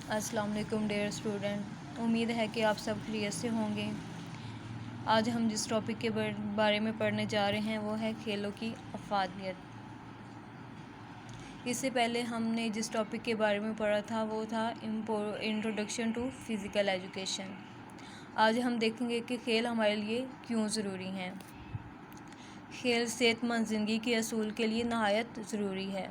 السلام علیکم dear student, امید ہے کہ آپ سب خیریت سے ہوں گے۔ آج ہم جس ٹاپک کے بارے میں پڑھنے جا رہے ہیں وہ ہے کھیلوں کی افادیت۔ اس سے پہلے ہم نے جس ٹاپک کے بارے میں پڑھا تھا وہ تھا انٹروڈکشن ٹو فزیکل ایجوکیشن۔ آج ہم دیکھیں گے کہ کھیل ہمارے لیے کیوں ضروری ہیں۔ کھیل صحت مند زندگی کے اصول کے لیے نہایت ضروری ہے۔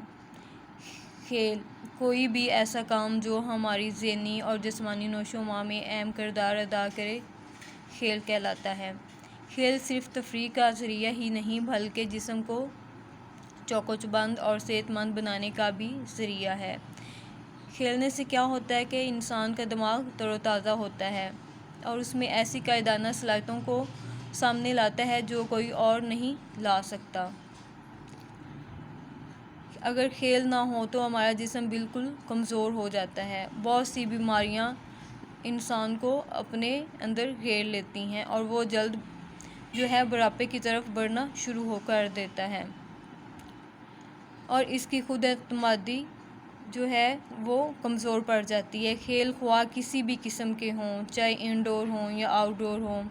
کھیل کوئی بھی ایسا کام جو ہماری ذہنی اور جسمانی نشو و نما میں اہم کردار ادا کرے کھیل کہلاتا ہے۔ کھیل صرف تفریح کا ذریعہ ہی نہیں بلکہ جسم کو چوک و چوبند اور صحت مند بنانے کا بھی ذریعہ ہے۔ کھیلنے سے کیا ہوتا ہے کہ انسان کا دماغ تر و تازہ ہوتا ہے اور اس میں ایسی قائدانہ صلاحیتوں کو سامنے لاتا ہے جو کوئی اور نہیں لا سکتا۔ اگر کھیل نہ ہو تو ہمارا جسم بالکل کمزور ہو جاتا ہے۔ بہت سی بیماریاں انسان کو اپنے اندر گھیر لیتی ہیں اور وہ جلد بڑھاپے کی طرف بڑھنا شروع کر دیتا ہے اور اس کی خود اعتمادی وہ کمزور پڑ جاتی ہے۔ کھیل خواہ کسی بھی قسم کے ہوں، چاہے انڈور ہوں یا آؤٹ ڈور ہوں،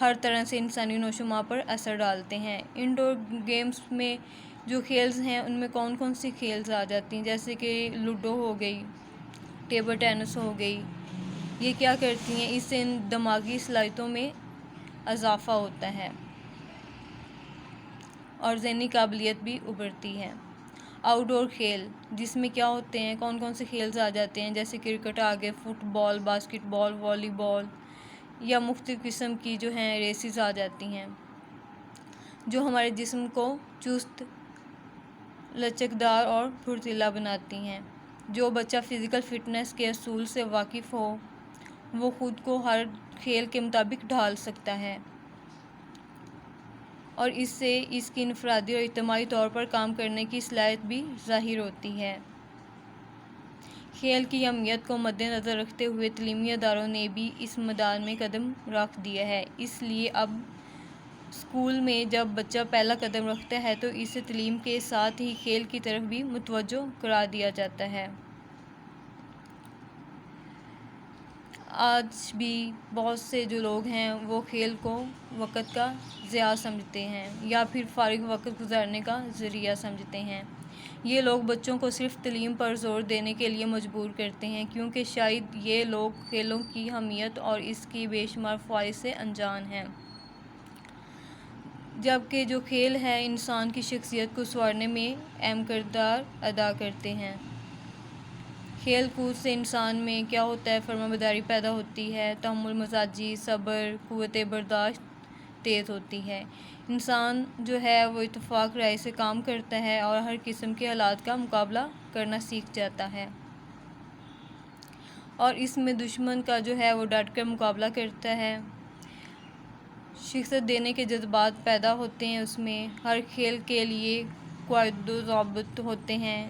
ہر طرح سے انسانی نشو و نما پر اثر ڈالتے ہیں۔ انڈور گیمز میں جو کھیلز ہیں ان میں کون کون سی کھیلز آ جاتی ہیں، جیسے کہ لوڈو ہو گئی، ٹیبل ٹینس ہو گئی۔ یہ کیا کرتی ہیں؟ اس سے دماغی صلاحیتوں میں اضافہ ہوتا ہے اور ذہنی قابلیت بھی ابھرتی ہے۔ آؤٹ ڈور کھیل جس میں کیا ہوتے ہیں، کون کون سے کھیلز آ جاتے ہیں، جیسے کرکٹ آگے، فٹ بال، باسکٹ بال، والی بال یا مختلف قسم کی ریسز آ جاتی ہیں جو ہمارے جسم کو چست، لچکدار اور پھرتیلا بناتی ہیں۔ جو بچہ فزیکل فٹنس کے اصول سے واقف ہو وہ خود کو ہر کھیل کے مطابق ڈھال سکتا ہے اور اس سے اس کی انفرادی اور اجتماعی طور پر کام کرنے کی صلاحیت بھی ظاہر ہوتی ہے۔ کھیل کی اہمیت کو مد نظر رکھتے ہوئے تعلیمی اداروں نے بھی اس میدان میں قدم رکھ دیا ہے۔ اس لیے اب اسکول میں جب بچہ پہلا قدم رکھتا ہے تو اسے تعلیم کے ساتھ ہی کھیل کی طرف بھی متوجہ کرا دیا جاتا ہے۔ آج بھی بہت سے جو لوگ ہیں وہ کھیل کو وقت کا ضیاع سمجھتے ہیں یا پھر فارغ وقت گزارنے کا ذریعہ سمجھتے ہیں۔ یہ لوگ بچوں کو صرف تعلیم پر زور دینے کے لیے مجبور کرتے ہیں کیونکہ شاید یہ لوگ کھیلوں کی اہمیت اور اس کی بے شمار فوائد سے انجان ہیں، جبکہ جو کھیل ہیں انسان کی شخصیت کو سنوارنے میں اہم کردار ادا کرتے ہیں۔ کھیل کود سے انسان میں کیا ہوتا ہے، فرمانبرداری پیدا ہوتی ہے، تحمل مزاجی، صبر، قوت برداشت تیز ہوتی ہے۔ انسان وہ اتفاق رائے سے کام کرتا ہے اور ہر قسم کے حالات کا مقابلہ کرنا سیکھ جاتا ہے اور اس میں دشمن کا وہ ڈٹ کر مقابلہ کرتا ہے۔ شکست دینے کے جذبات پیدا ہوتے ہیں اس میں۔ ہر کھیل کے لیے قواعد و ضوابط ہوتے ہیں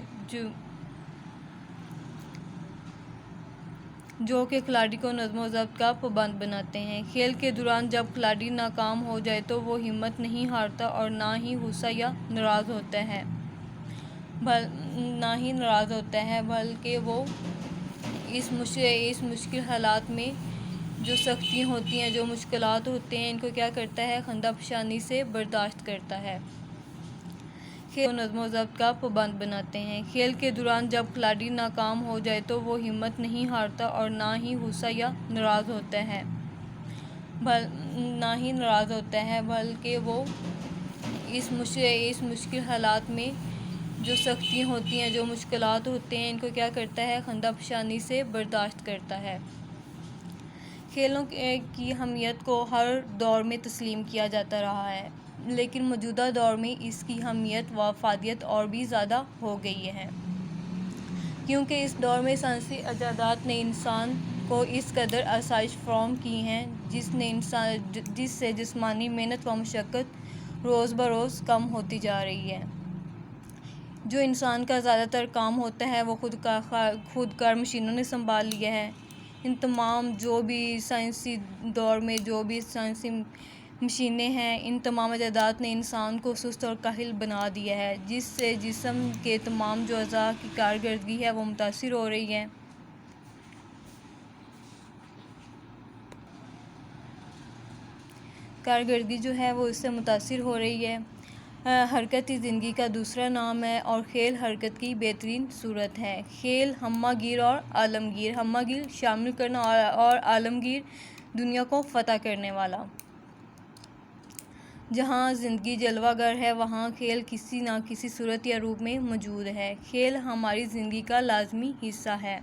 جو کہ کھلاڑی کو نظم و ضبط کا پابند بناتے ہیں۔ کھیل کے دوران جب کھلاڑی ناکام ہو جائے تو وہ ہمت نہیں ہارتا اور نہ ہی غصہ یا ناراض ہوتا ہے بلکہ وہ اس مشکل حالات میں جو سختیاں ہوتی ہیں، جو مشکلات ہوتے ہیں، ان کو کیا کرتا ہے، خندہ پیشانی سے برداشت کرتا ہے۔ کھیل کو نظم و ضبط کا پابند بناتے ہیں۔ کھیل کے دوران جب کھلاڑی ناکام ہو جائے تو وہ ہمت نہیں ہارتا اور نہ ہی غصہ یا ناراض ہوتا ہے بلکہ وہ اس مشکل حالات میں جو سختیاں ہوتی ہیں، جو مشکلات ہوتے ہیں، ان کو کیا کرتا ہے، خندہ پیشانی سے برداشت کرتا ہے۔ کھیلوں کی اہمیت کو ہر دور میں تسلیم کیا جاتا رہا ہے لیکن موجودہ دور میں اس کی اہمیت و افادیت اور بھی زیادہ ہو گئی ہے کیونکہ اس دور میں سائنسی ایجادات نے انسان کو اس قدر آسائش فراہم کی ہے جس سے جسمانی محنت و مشقت روز بروز کم ہوتی جا رہی ہے۔ جو انسان کا زیادہ تر کام ہوتا ہے وہ خود کار مشینوں نے سنبھال لیا ہے۔ ان تمام جو بھی سائنسی دور میں جو بھی سائنسی مشینیں ہیں، ان تمام ایجادات نے انسان کو سست اور کاہل بنا دیا ہے جس سے جسم کے تمام اعضاء کی کارکردگی ہے وہ متاثر ہو رہی ہے۔ کارکردگی جو ہے وہ اس سے متاثر ہو رہی ہے۔ حرکت ہی زندگی کا دوسرا نام ہے اور کھیل حرکت کی بہترین صورت ہے۔ کھیل ہمہ گیر اور عالمگیر، ہمہ گیر شامل کرنا اور عالمگیر دنیا کو فتح کرنے والا۔ جہاں زندگی جلوہ گر ہے وہاں کھیل کسی نہ کسی صورت یا روپ میں موجود ہے۔ کھیل ہماری زندگی کا لازمی حصہ ہے۔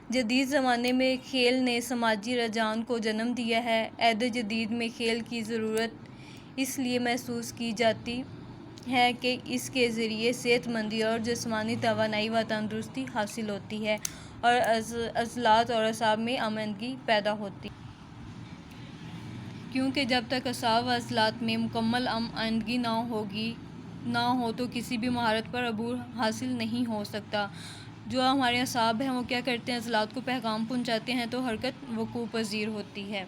جدید زمانے میں کھیل نے سماجی رجحان کو جنم دیا ہے۔ عہد جدید میں کھیل کی ضرورت اس لیے محسوس کی جاتی ہے کہ اس کے ذریعے صحت مندی اور جسمانی توانائی و تندرستی حاصل ہوتی ہے اور عضلات اور اعصاب میں آمادگی پیدا ہوتی ہے۔ کیونکہ جب تک اعصاب و عضلات میں مکمل آمادگی نہ ہو تو کسی بھی مہارت پر عبور حاصل نہیں ہو سکتا۔ جو ہمارے اعصاب ہیں وہ کیا کرتے ہیں، عضلات کو پیغام پہنچاتے ہیں تو حرکت وقوع پذیر ہوتی ہے۔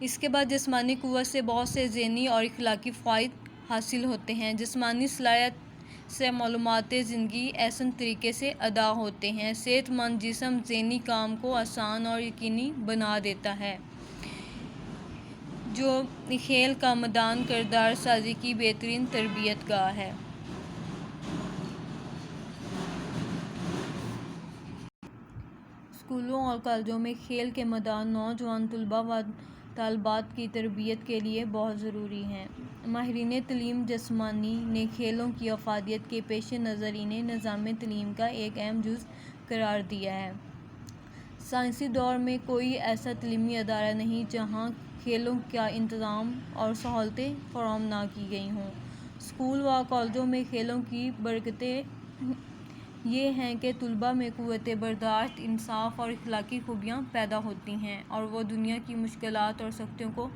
اس کے بعد جسمانی قوت سے بہت سے ذہنی اور اخلاقی فوائد حاصل ہوتے ہیں۔ جسمانی صلاحیت سے معلومات زندگی احسن طریقے سے ادا ہوتے ہیں۔ صحت مند جسم ذہنی کام کو آسان اور یقینی بنا دیتا ہے۔ جو کھیل کا میدان کردار سازی کی بہترین تربیت گاہ ہے۔ اسکولوں اور کالجوں میں کھیل کے میدان نوجوان طلباء و طالبات کی تربیت کے لیے بہت ضروری ہیں۔ ماہرین تعلیم جسمانی نے کھیلوں کی افادیت کے پیش نظر انہیں نظام تعلیم کا ایک اہم جز قرار دیا ہے۔ سائنسی دور میں کوئی ایسا تعلیمی ادارہ نہیں جہاں کھیلوں کا انتظام اور سہولتیں فراہم نہ کی گئی ہوں۔ اسکول و کالجوں میں کھیلوں کی برکتیں یہ ہیں کہ طلباء میں قوت برداشت، انصاف اور اخلاقی خوبیاں پیدا ہوتی ہیں اور وہ دنیا کی مشکلات اور سختیوں کو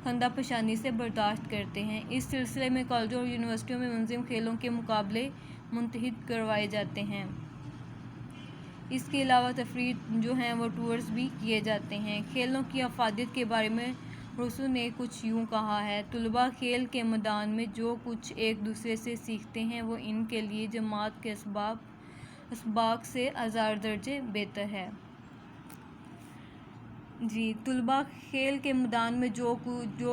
خندہ پیشانی سے برداشت کرتے ہیں۔ اس سلسلے میں کالجوں اور یونیورسٹیوں میں منظم کھیلوں کے مقابلے منعقد کروائے جاتے ہیں۔ اس کے علاوہ تفریح جو ہیں وہ ٹورز بھی کیے جاتے ہیں۔ کھیلوں کی افادیت کے بارے میں روسو نے کچھ یوں کہا ہے: طلباء کھیل کے میدان میں جو کچھ ایک دوسرے سے سیکھتے ہیں وہ ان کے لیے جماعت کے اسباق سے ہزار درجے بہتر ہے۔ طلباء کھیل کے میدان میں جو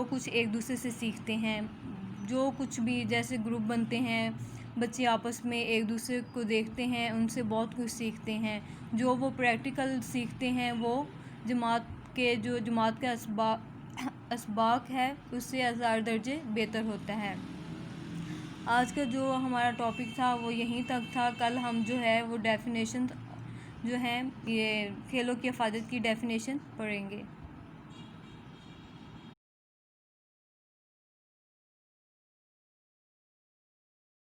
کچھ ایک دوسرے سے سیکھتے ہیں، جو کچھ بھی جیسے گروپ بنتے ہیں، بچے آپس میں ایک دوسرے کو دیکھتے ہیں، ان سے بہت کچھ سیکھتے ہیں۔ جو وہ پریکٹیکل سیکھتے ہیں وہ جماعت کا اسباق ہے اس سے ہزار درجے بہتر ہوتا ہے۔ آج کا جو ہمارا ٹاپک تھا وہ یہیں تک تھا۔ کل ہم جو ہے وہ ڈیفینیشن جو ہیں یہ کھیلوں کی افادیت کی ڈیفینیشن پڑھیں گے۔